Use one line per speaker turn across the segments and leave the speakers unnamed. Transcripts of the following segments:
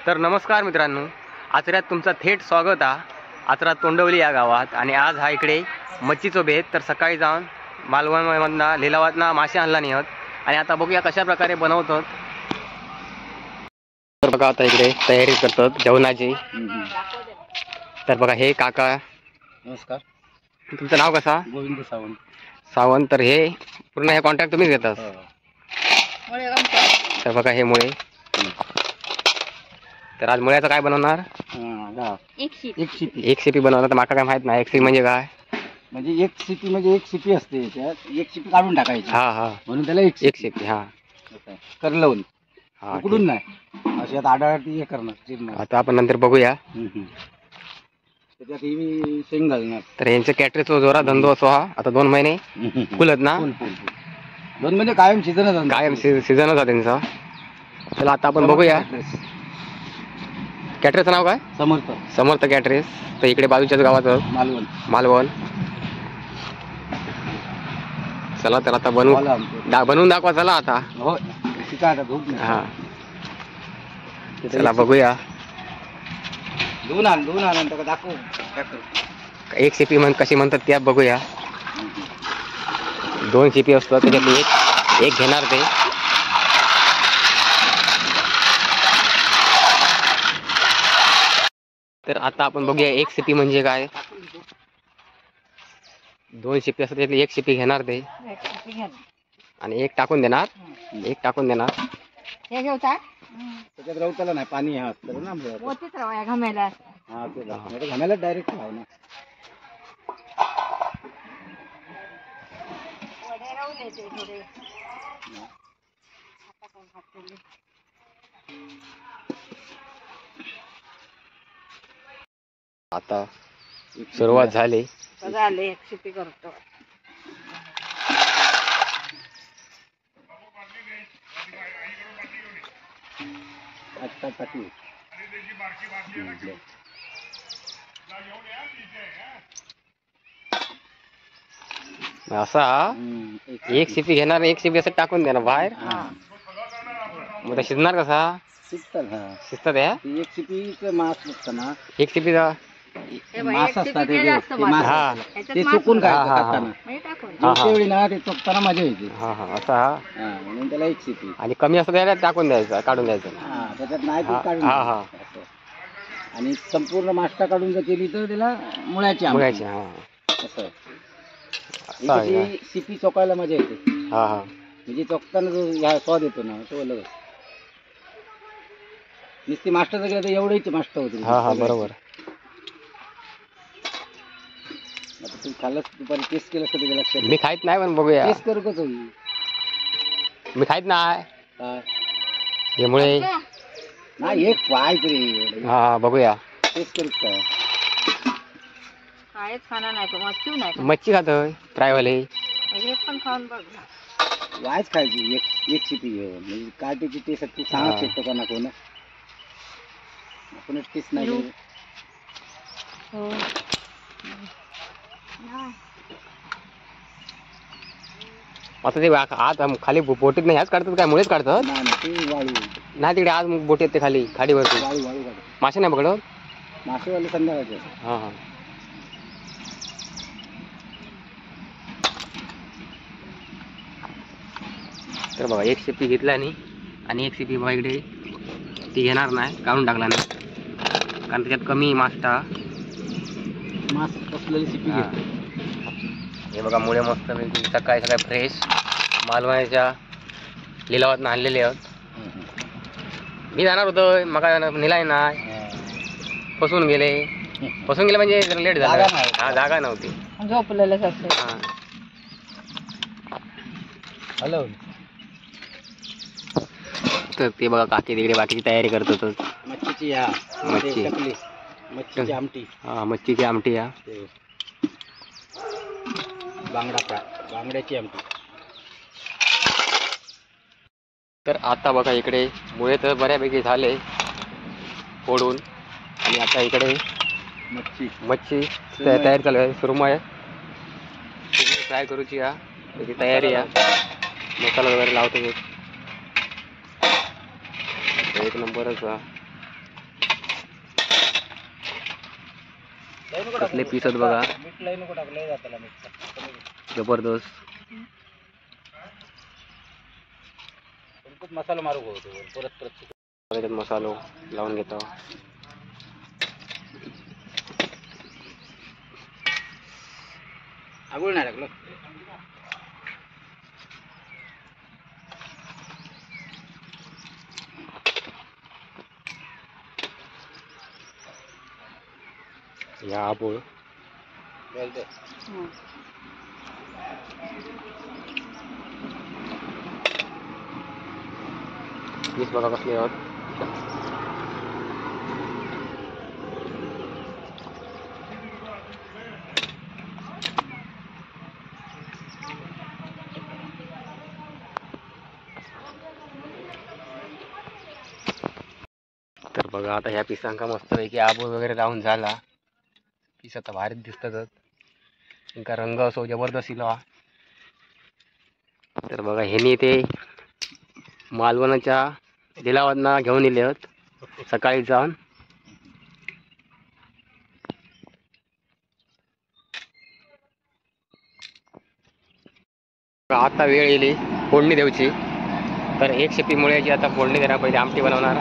तर नमस्कार मित्रांनो, आचऱ्यात तुमचं थेट स्वागत आहे. आचरा तोंडवली या गावात आणि आज हा इकडे मच्छीचो बेत. तर सकाळी जाऊन मालवणमधनं लिलावातनं मासे आणला नाही आणि आता बघूया कशा प्रकारे बनवतात. तर बघा आता इकडे तयारी करतात जेवणाची. तर बघा हे काका,
नमस्कार.
तुमचं नाव कसा?
गोविंद सावंत.
सावंत. तर हे पूर्ण हे कॉन्ट्रॅक्ट तुम्हीच घेतात. तर बघा हे मुळे. तर आज मुळ्याचं काय बनवणार? एक शिपी बनवणार. तर माका काय माहित नाही एक शिपी म्हणजे काय.
म्हणजे एक शिपी असते, त्यात एक शिपी काढून टाकायची.
हा हा,
म्हणून त्याला एक
शिपी. हा
करलवून
हा,
उकडून नाही अशी आता आडाआडी हे करणार चिरणार.
आता आपण नंतर बघूया.
त्याच्यात ही शेंग घालणार.
तर यांचं कॅटरेजचा जोरात धंदो असो हा. आता 2 महिने खुलत ना.
2 महिने कायम सीझनच.
कायम सीझनच आहे त्यांचा. चला आता आपण बघूया. कॅटरेजचं नाव काय? समर्थ कॅटरेज. तर इकडे बाजूच्याच गावाचं मालवण. चला तर आता बनवून दाखवा. चला आता. हा चला बघूया.
धुवून आण नंतर दाखवू.
एक शिपी कशी म्हणतात त्या बघूया. 2 शिपी असतात, त्याच्यात एक घेणार ते. तर आता आपण बघूया एक शिपी म्हणजे काय. 2 शिपी असतात, त्यातली एक शिपी घेणार ते आणि एक टाकून देणार.
त्याच्यात रवताला नाही, पाणी हा असतं ना घामायला. हा ते घामायला डायरेक्ट राहू ना.
आता सुरुवात झाली.
एक शिपी करतो.
असा एक शिपी घेणार, एक शिपी असं टाकून देणार बाहेर. मग ते शिजणार कसा? शिजतात या.
एक शिपीचं मांस नसतं ना,
एक शिपीचा
मांस असतात ते चुकून काय वेळी ना ते चुकताना मजा येते.
असा
म्हणून त्याला एक शिपी.
आणि कमी असं त्याला टाकून द्यायचं, काढून द्यायचं.
त्याच्यात नाही ते काढून. आणि संपूर्ण मास्टा काढून जर केली तर त्याला मुळ्याची असं शिपी चोकायला मजा येते. म्हणजे चोकताना जो ह्या स्वाद येतो ना तो अलग. नुसती मास्टरचं गेलं तर एवढीच मास्टर होते.
बरोबर.
आता तू खाल्लंस, दुपारी टेस्ट केलं तर लक्षात.
मी खायत नाही पण बघूया.
टेस्ट करू का तुम्ही?
मी खायत नाही यामुळे.
नाही एक पाहायचं रे.
बघूया.
टेस्ट करूच काय?
कायच खाणार नाही तो. मच्छी नाही.
मच्छी खातोय ट्रायवाले.
हे पण खाऊन बघ.
वायच खायची एक शिपी घेऊन. म्हणजे काटेची टेस्ट तू सांग शकतो का ना कोण. आपणच टेस्ट नाही घेऊ.
आता ते आत खाली बोटीत नाही ह्याच काढतात काय? मुळेच काढतात नाही तिकडे. आज बोट येते खाली खाडीवरती. मासे नाही पकडत
मासेवाले संध्याकाळचे.
तर बघा एक शिपी घेतला आणि एक शिपी बघा इकडे ती घेणार नाही, काढून टाकला नाही. कारण त्याच्यात कमी मास्टा
मास असलेली शिपी घेतो.
हे बघा मुळे मस्त सकाळी फ्रेश मालवणच्या लिलावात आणलेले आहेत. मी जाणार होतो मग नेलाय नाही. फसून गेले म्हणजे लेट झाला. जागा नव्हती.
झोपलेलंच असतं.
हॅलो. तर ते बघा काकी तिकडे बाकीची तयारी करत होत.
मच्छीची आमटी.
मच्छीची आमटी.
बांगड्याची आमटी.
तर आता बघा इकडे मुळे तर बऱ्यापैकी झाले फोडून. आणि आता इकडे मच्छी तयारी चालू आहे. सुरमई फ्राय करूची त्याची तयारी मसाला वगैरे लावतो. एक नंबरच. कसले पीस आहेत बघा, जबरदस्त.
मसाला मारू परत
त्याच्यात मसालो लावून घेतो.
आगोळ नाही टाकलं.
या आबोळ पीस बघा कसले आहेत. तर बघा आता ह्या पिसांका मस्तपैकी आबोळ वगैरे लावून झाला. पीस आता भारीच दिसतात. ఇంకా रंग असो जबरदस्त इला. तर बघा ह्यानी ते मालवणाच्या लिलावांना घेऊन इले आहेत सकाळी जाऊन. आता वेळ येईल फोडणी द्यायची. तर एक शेपी मुळ्याची आता फोडणी देणार. पहिले आमटी बनवणार.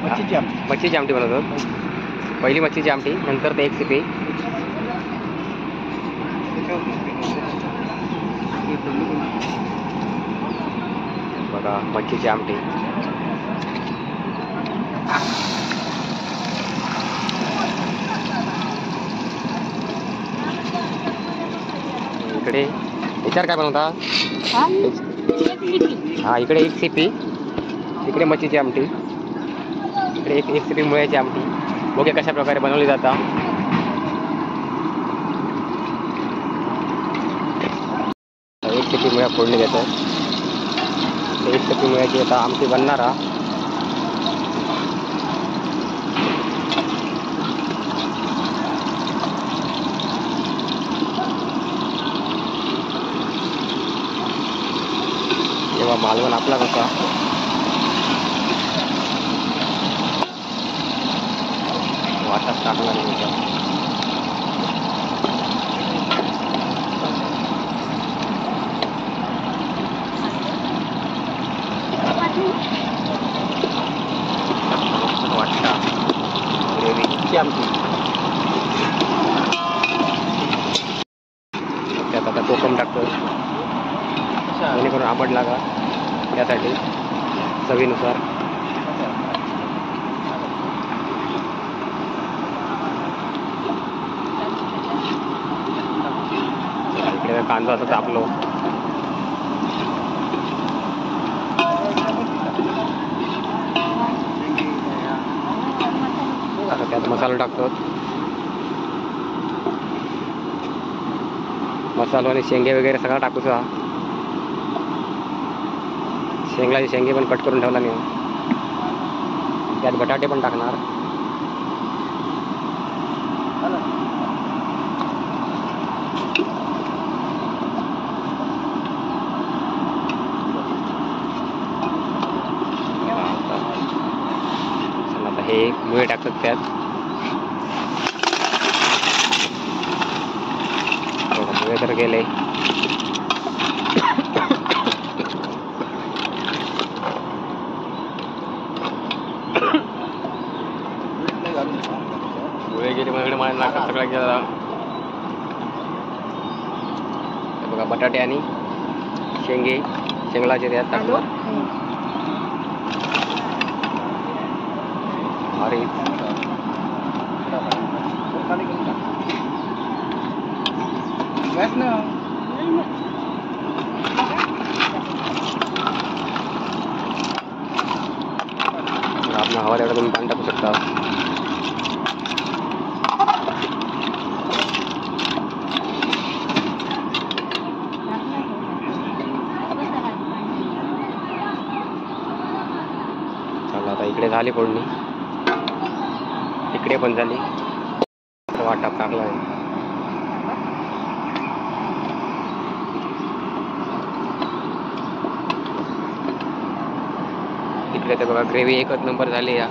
मच्छीची आमटी बनवतो. पहिली मच्छीची आमटी, नंतर ते एक शेपी. बघा मच्छीची आमटी. इकडे विचार काय बनवता. हा इकडे एक शेपी, तिकडे मच्छीची आमटी, इकडे एक शेपी मुळ्याची आमटी. बघूया कशा प्रकारे बनवली जाता. एक शेपी मुळ्या फोडणी देतो. एक शेपी मुळ्याची आता आमटी बनणार. तेव्हा मालवण आपला कसा वाटात टाकला नाही होता. वाटता ग्रेव्हीची आमटी. त्यात आता कोकम टाकतो जेणेकरून आंबट लागा त्यासाठी चवीनुसार. इकडे कांदा असं तापलो. आता त्यात मसाला टाकतो. मसाला आणि शेंगे वगैरे सगळं टाकूचा. शेंगलाचे शेंगे पण कट करून ठेवला मी. त्यात बटाटे पण टाकणार. आता हे मुळे टाकतात त्यात. मुळे तर गेले. मुळे गेले माझ्याकडे माझ्या नाकात सगळा गेला. बघा बटाटे आणि शेंगे शेंगलाचे त्यात टाकलं. अरे आपला हवा तेवढा तुम्ही पाणी टाकू शकता. चला आता इकडे झाली फोडणी, इकडे पण झाली. वाटप टाकला आहे. इकडे ते बघा ग्रेव्ही एकच नंबर झाली. या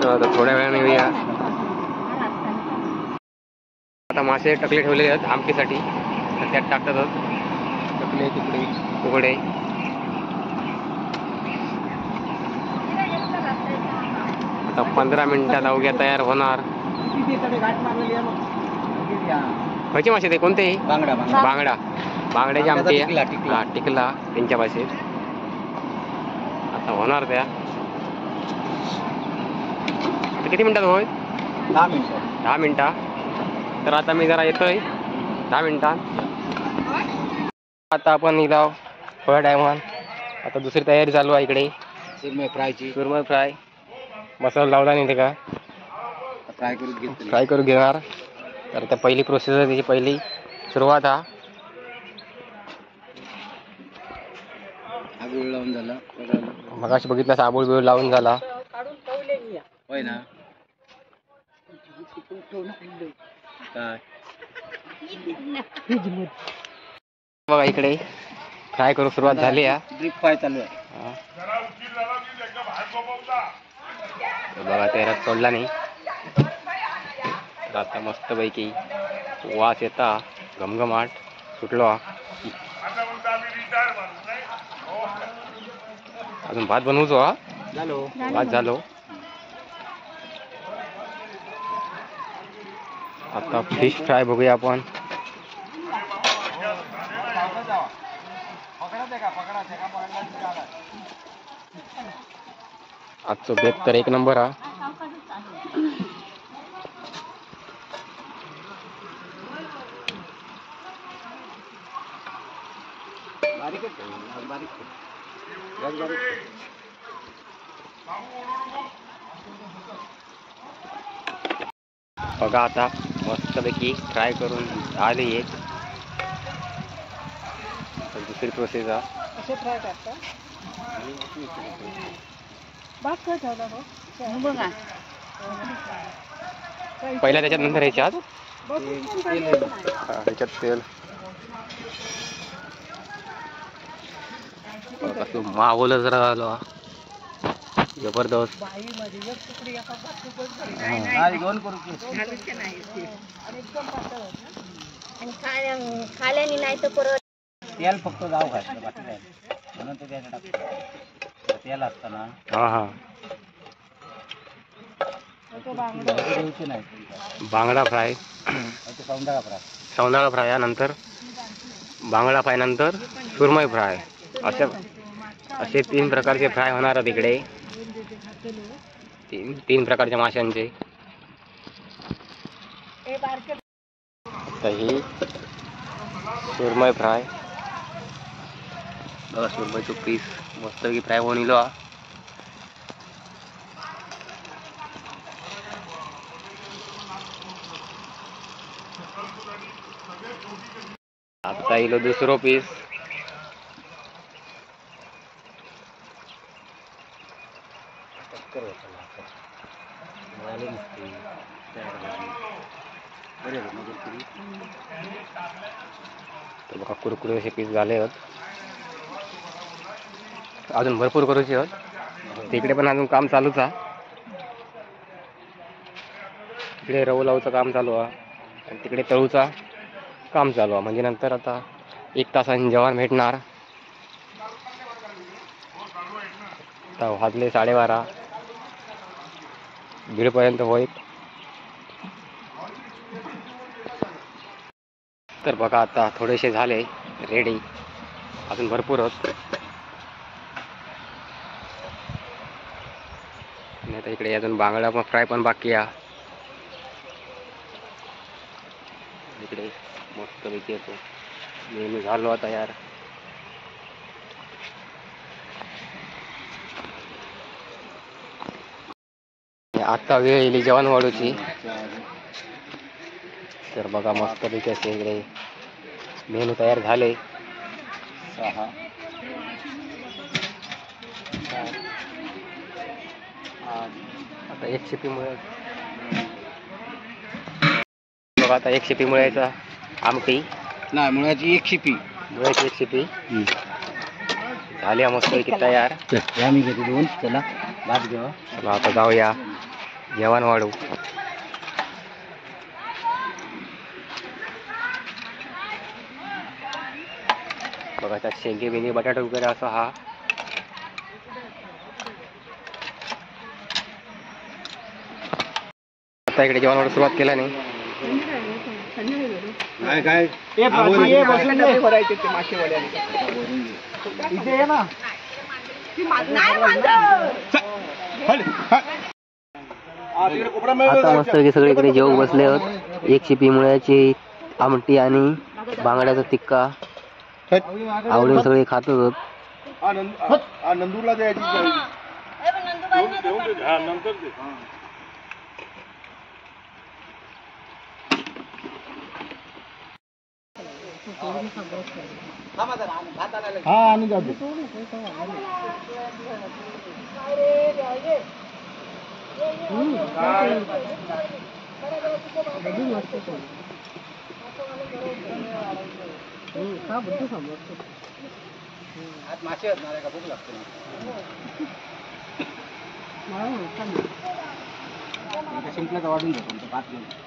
तर आता थोड्या वेळाने येऊया. आता मासे टकले ठेवलेले आहेत आमटीसाठी, तर त्यात टाकतात टकले तिकडे उघडे. आता 15 मिनिटात अवघ्या तयार होणार. खयचे मासे ते कोणते?
बांगडा
बांगडा. बांगड्याची आमटी आहे.
टिकला.
हा, टिकला त्यांच्या भाषेत. आता होणार त्या. आता किती मिनिटात होय?
10 मिनिटं.
10 मिनिटा. तर आता मी जरा येतोय 10 मिनिटात. आता आपण निघाव थोड्या टायमात. आता दुसरी तयारी चालू आहे इकडे.
सुरमई फ्रायची.
सुरमई फ्राय. मसाला लावला नाही ते का फ्राय करून घेणार. तर त्या पहिली प्रोसेस आहे त्याची पहिली सुरुवात हा.
आगोळ लावून झाला.
मगाशी बघितला साबूळ बिळ लावून झाला.
होय ना. काय
बघा इकडे फ्राय करून सुरुवात झाली आहे.
ड्रीप फ्राय चालू आहे.
बघा तेरात सोडला नाही. तर आता मस्तपैकी वास येता घमघमाट सुटलो. अजून भात बनवतो हा. भात झालो. आता फिश फ्राय बघूया आपण. आजचं बेत तर एक नंबर हा. बघा आता मस्तपैकी फ्राय करून आली आहे. दुसरी प्रोसेस हा.
असे फ्राय करता भात काय ठेवला बघा.
पहिल्या त्याच्यात नंतर ह्याच्यात ह्याच्यात तेल. मावलं जरा झालं जबरदस्त.
खाल्याने नाही तर परत
तेल फक्त जाऊ घातलं बाकी काय म्हणून ते त्याला टाकतो. तेल असताना
हा हा
द्यायचे नाही.
बांगडा फ्राय,
सौंदळा फ्राय.
सौंदाळा फ्राय यानंतर बांगडा फ्राय, नंतर सुरमई फ्राय. असे 3 प्रकारचे फ्राय होणार आहेत इकडे. तीन प्रकारच्या माशांचे. आता ही सुरमई फ्राय. बघा सुरमईचं पीस मस्तपैकी फ्राय होऊन इलो. आता इलो दुसरो पीस. तर बघा कुरकुरे असे पीस झाले आहेत. अजून भरपूर करूचे आहेत. तिकडे पण अजून काम चालूच आहे. तिकडे रवू लावूचं काम चालू आहे आणि तिकडे तळूचा काम चालू आहे. म्हणजे नंतर आता 1 तासाने जेवण भेटणार. आता वाजले 12:30. 1:30 पर्यंत होईल. तर बघा आता थोडेसे झाले रेडी. अजून भरपूर होत. आणि आता इकडे अजून बांगडा पण फ्राय पण बाकी आहे. इकडे मस्त पैकी येतो मेनू झालो आता यार. आता वेळ येईल जेवण वाढूची. तर बघा मस्त पैकी असे इकडे मेनू तयार झाले.
6
आता 1 शिपी मुळे बघा. आता 1 शिपी मुळ्याचा आमटी
नाही, मुळाची 1 शिपी.
मुळ्याची 1 शिपी झाली मस्त पैकी तयार.
आम्ही घेतो 2. चला भात घेऊ.
चला आता जाऊया. जेवण वाढू. बघा त्यात शेंगे बिंगे बटाटे वगैरे असं हा. आता इकडे जेवण वाढू सुरुवात केला नाही. आता मस्त सगळे इकडे जेवू बसले आहोत. एक शिपी मुळ्याची आमटी आणि बांगड्याचा तिक्का आवडून सगळे खात होत.
नंदूरला द्यायची हा आणि जाऊ दे. मासे असणार का भूक लागते. शिंपल्याचा वाढून जातो 5 मिनिट.